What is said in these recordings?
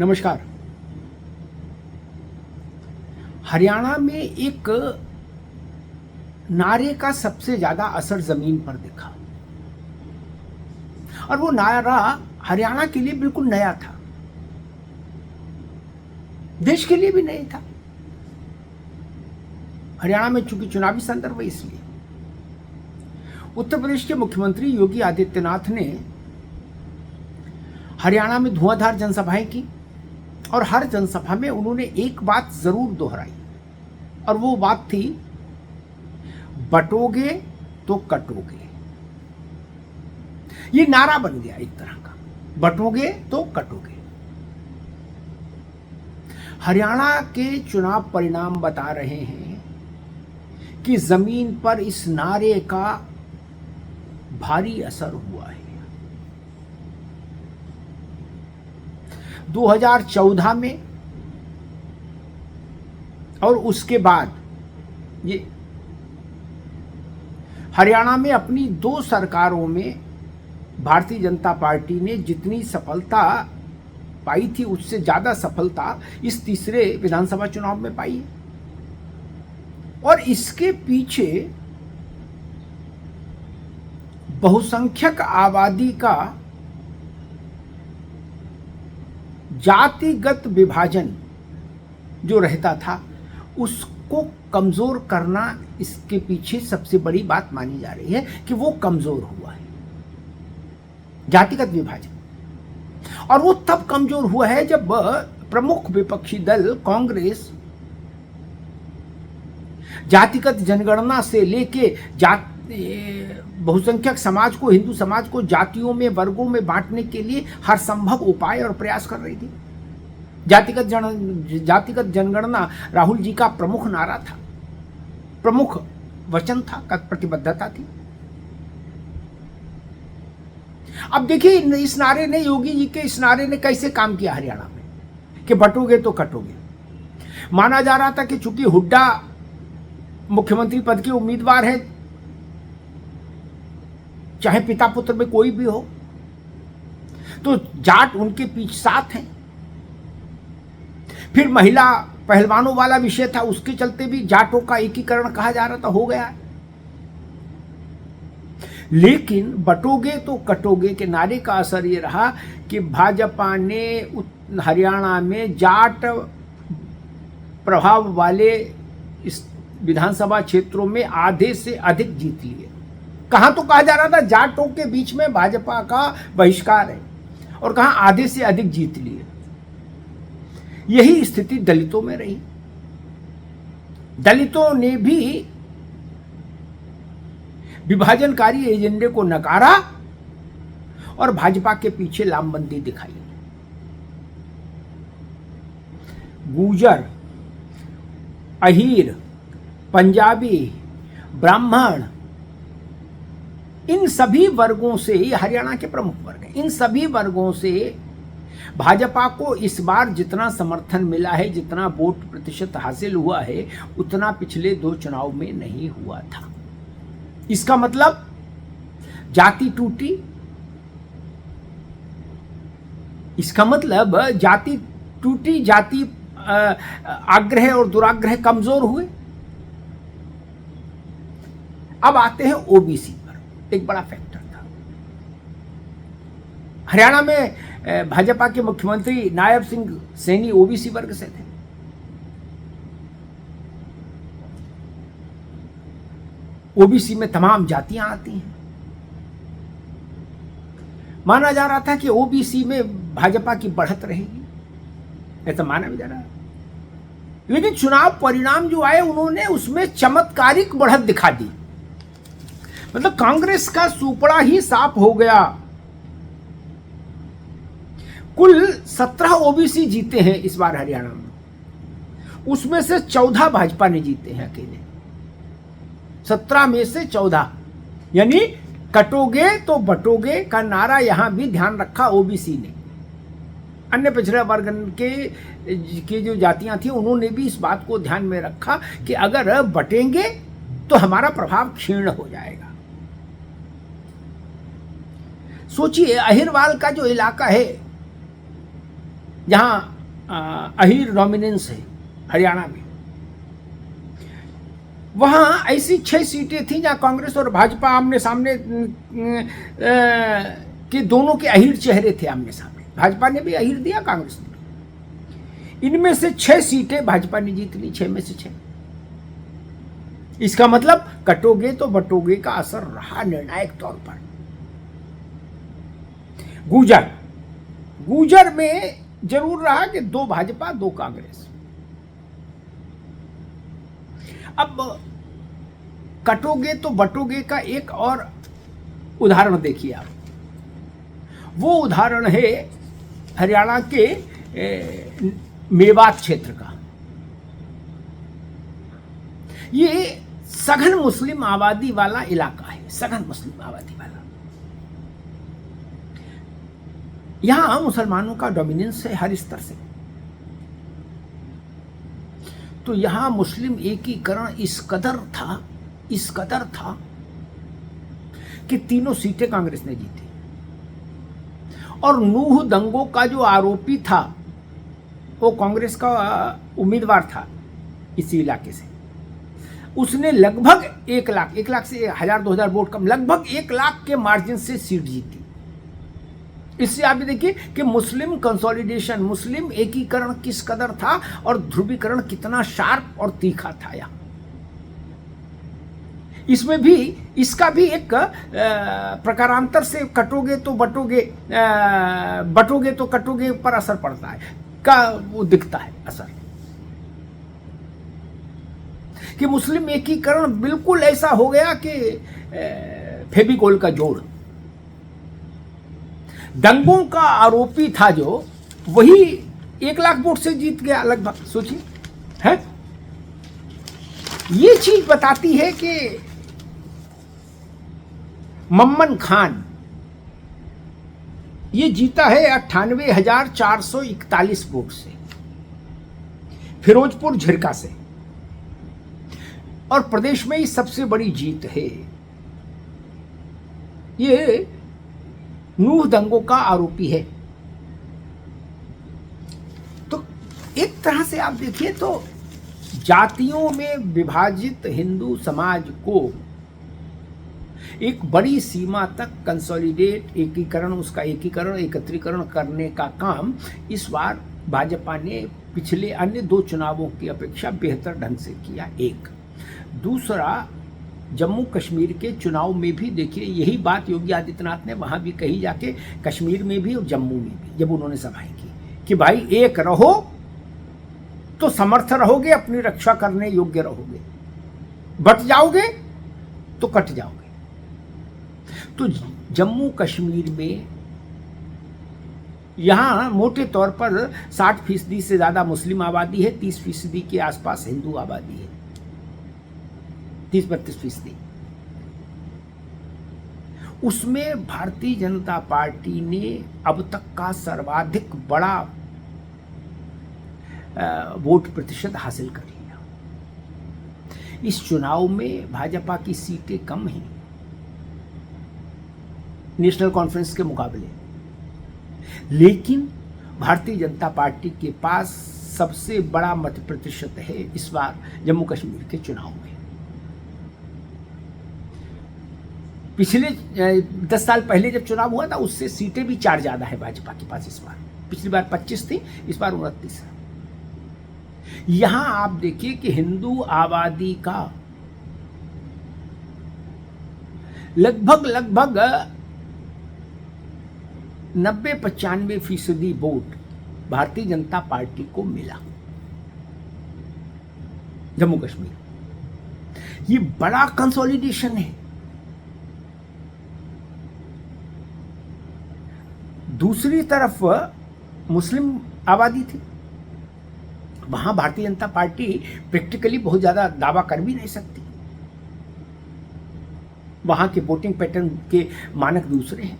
नमस्कार। हरियाणा में एक नारे का सबसे ज्यादा असर जमीन पर दिखा और वो नारा हरियाणा के लिए बिल्कुल नया था, देश के लिए भी नहीं था। हरियाणा में चूंकि चुनावी संदर्भ है, इसलिए उत्तर प्रदेश के मुख्यमंत्री योगी आदित्यनाथ ने हरियाणा में धुआंधार जनसभाएं की और हर जनसभा में उन्होंने एक बात जरूर दोहराई और वो बात थी, बटोगे तो कटोगे। ये नारा बन गया एक तरह का, बटोगे तो कटोगे। हरियाणा के चुनाव परिणाम बता रहे हैं कि जमीन पर इस नारे का भारी असर हुआ है। 2014 में और उसके बाद ये हरियाणा में अपनी 2 सरकारों में भारतीय जनता पार्टी ने जितनी सफलता पाई थी, उससे ज्यादा सफलता इस तीसरे विधानसभा चुनाव में पाई है। और इसके पीछे बहुसंख्यक आबादी का जातिगत विभाजन जो रहता था, उसको कमजोर करना इसके पीछे सबसे बड़ी बात मानी जा रही है कि वो कमजोर हुआ है, जातिगत विभाजन। और वो तब कमजोर हुआ है जब प्रमुख विपक्षी दल कांग्रेस जातिगत जनगणना से लेके बहुसंख्यक समाज को, हिंदू समाज को जातियों में, वर्गों में बांटने के लिए हर संभव उपाय और प्रयास कर रही थी। जातिगत जनगणना राहुल जी का प्रमुख नारा था, प्रमुख वचन था, प्रतिबद्धता थी। अब देखिए इस नारे ने, योगी जी के इस नारे ने कैसे काम किया हरियाणा में कि बटोगे तो कटोगे। माना जा रहा था कि चूंकि हुड्डा मुख्यमंत्री पद के उम्मीदवार हैं, चाहे पिता पुत्र में कोई भी हो, तो जाट उनके पीछे साथ हैं। फिर महिला पहलवानों वाला विषय था, उसके चलते भी जाटों का एकीकरण कहा जा रहा था, हो गया। लेकिन बटोगे तो कटोगे के नारे का असर ये रहा कि भाजपा ने हरियाणा में जाट प्रभाव वाले इस विधानसभा क्षेत्रों में आधे से अधिक जीत लिए। कहां तो कहा जा रहा था जाटों के बीच में भाजपा का बहिष्कार है, और कहां आधे से अधिक जीत लिए। यही स्थिति दलितों में रही। दलितों ने भी विभाजनकारी एजेंडे को नकारा और भाजपा के पीछे लामबंदी दिखाई। गुर्जर, अहीर, पंजाबी, ब्राह्मण, इन सभी वर्गों से, हरियाणा के प्रमुख वर्ग हैं, इन सभी वर्गों से भाजपा को इस बार जितना समर्थन मिला है, जितना वोट प्रतिशत हासिल हुआ है, उतना पिछले 2 चुनाव में नहीं हुआ था। इसका मतलब जाति टूटी, इसका मतलब जाति टूटी, जाति आग्रह और दुराग्रह कमजोर हुए। अब आते हैं ओबीसी पर, एक बड़ा फैक्टर था हरियाणा में। भाजपा के मुख्यमंत्री नायब सिंह सैनी ओबीसी वर्ग से थे। ओबीसी में तमाम जातियां आती हैं। माना जा रहा था कि ओबीसी में भाजपा की बढ़त रहेगी, ऐसा माना भी जा रहा है। लेकिन चुनाव परिणाम जो आए, उन्होंने उसमें चमत्कारिक बढ़त दिखा दी। मतलब कांग्रेस का सुपड़ा ही साफ हो गया। कुल 17 ओबीसी जीते हैं इस बार हरियाणा में, उसमें से 14 भाजपा ने जीते हैं अकेले। 17 में से 14, यानी कटोगे तो बटोगे का नारा यहां भी ध्यान रखा ओबीसी ने। अन्य पिछड़े वर्ग के जो जातियां थी, उन्होंने भी इस बात को ध्यान में रखा कि अगर बटेंगे तो हमारा प्रभाव क्षीण हो जाएगा। सोचिए, अहिरवाल का जो इलाका है, जहां अहीर डोमिनेंस है हरियाणा में, वहां ऐसी 6 सीटें थी जहां कांग्रेस और भाजपा आमने सामने के दोनों के अहीर चेहरे थे आमने सामने। भाजपा ने भी अहीर दिया, कांग्रेस ने भी। इनमें से 6 सीटें भाजपा ने जीत ली, 6 में से 6। इसका मतलब कटोगे तो बटोगे का असर रहा निर्णायक तौर पर। गुजर में जरूर रहा कि 2 भाजपा 2 कांग्रेस। अब कटोगे तो बटोगे का एक और उदाहरण देखिए आप। वो उदाहरण है हरियाणा के मेवात क्षेत्र का। ये सघन मुस्लिम आबादी वाला इलाका है, सघन मुस्लिम आबादी वाला। यहां मुसलमानों का डोमिनेंस है हर स्तर से। तो यहां मुस्लिम एकीकरण इस कदर था कि तीनों सीटें कांग्रेस ने जीती। और नूह दंगों का जो आरोपी था वो कांग्रेस का उम्मीदवार था इसी इलाके से। उसने लगभग 1 लाख से 1000-2000 वोट कम, लगभग 1 लाख के मार्जिन से सीट जीती। इससे आप देखिए कि मुस्लिम कंसोलिडेशन, मुस्लिम एकीकरण किस कदर था और ध्रुवीकरण कितना शार्प और तीखा था यहां। इसमें भी इसका भी एक प्रकारांतर से कटोगे तो बटोगे, बटोगे तो कटोगे पर असर पड़ता है का वो दिखता है असर कि मुस्लिम एकीकरण बिल्कुल ऐसा हो गया कि फेविकोल का जोड़। दंगों का आरोपी था जो, वही 1 लाख वोट से जीत गया लगभग। सोचिए, है ये चीज बताती है कि मम्मन खान ये जीता है 98,441 वोट से फिरोजपुर झिरका से, और प्रदेश में ही सबसे बड़ी जीत है। ये नूह दंगों का आरोपी है। तो एक तरह से आप देखिए तो जातियों में विभाजित हिंदू समाज को एक बड़ी सीमा तक कंसोलिडेट, एकीकरण, उसका एकीकरण, एकत्रीकरण करने का काम इस बार भाजपा ने पिछले अन्य 2 चुनावों की अपेक्षा बेहतर ढंग से किया। एक दूसरा, जम्मू कश्मीर के चुनाव में भी देखिए यही बात योगी आदित्यनाथ ने वहां भी कही जाके, कश्मीर में भी और जम्मू में भी, जब उन्होंने सभाएं की कि भाई एक रहो तो समर्थ रहोगे, अपनी रक्षा करने योग्य रहोगे, बट जाओगे तो कट जाओगे। तो जम्मू कश्मीर में यहां मोटे तौर पर 60% से ज्यादा मुस्लिम आबादी है, 30% के आसपास हिंदू आबादी है, 30-32%। उसमें भारतीय जनता पार्टी ने अब तक का सर्वाधिक बड़ा वोट प्रतिशत हासिल कर लिया। इस चुनाव में भाजपा की सीटें कम हैं नेशनल कॉन्फ्रेंस के मुकाबले, लेकिन भारतीय जनता पार्टी के पास सबसे बड़ा मत प्रतिशत है इस बार जम्मू कश्मीर के चुनाव में। पिछले 10 साल पहले जब चुनाव हुआ था उससे सीटें भी 4 ज्यादा है भाजपा के पास इस बार। पिछली बार 25 थी, इस बार 29 है। यहां आप देखिए कि हिंदू आबादी का लगभग 90-95% वोट भारतीय जनता पार्टी को मिला जम्मू कश्मीर। ये बड़ा कंसोलिडेशन है। दूसरी तरफ मुस्लिम आबादी थी, वहां भारतीय जनता पार्टी प्रैक्टिकली बहुत ज्यादा दावा कर भी नहीं सकती। वहां के वोटिंग पैटर्न के मानक दूसरे हैं।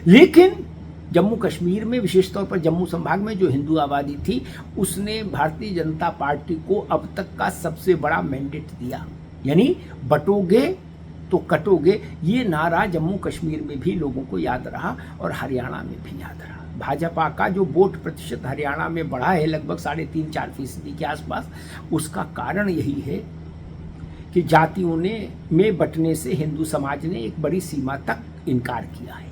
लेकिन जम्मू कश्मीर में, विशेष तौर पर जम्मू संभाग में जो हिंदू आबादी थी, उसने भारतीय जनता पार्टी को अब तक का सबसे बड़ा मैंडेट दिया। यानी बटोगे तो कटोगे, ये नारा जम्मू कश्मीर में भी लोगों को याद रहा और हरियाणा में भी याद रहा। भाजपा का जो वोट प्रतिशत हरियाणा में बढ़ा है लगभग 3.5-4% के आसपास, उसका कारण यही है कि जातियों में बंटने से हिंदू समाज ने एक बड़ी सीमा तक इनकार किया है।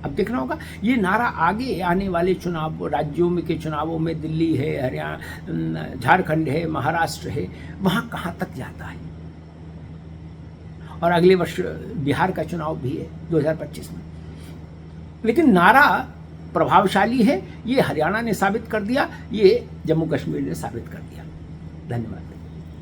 अब देखना होगा ये नारा आगे आने वाले चुनाव राज्यों में के चुनावों में, दिल्ली है, हरियाणा, झारखंड है, महाराष्ट्र है, वहां कहां तक जाता है। और अगले वर्ष बिहार का चुनाव भी है 2025 में। लेकिन नारा प्रभावशाली है, ये हरियाणा ने साबित कर दिया, ये जम्मू कश्मीर ने साबित कर दिया। धन्यवाद।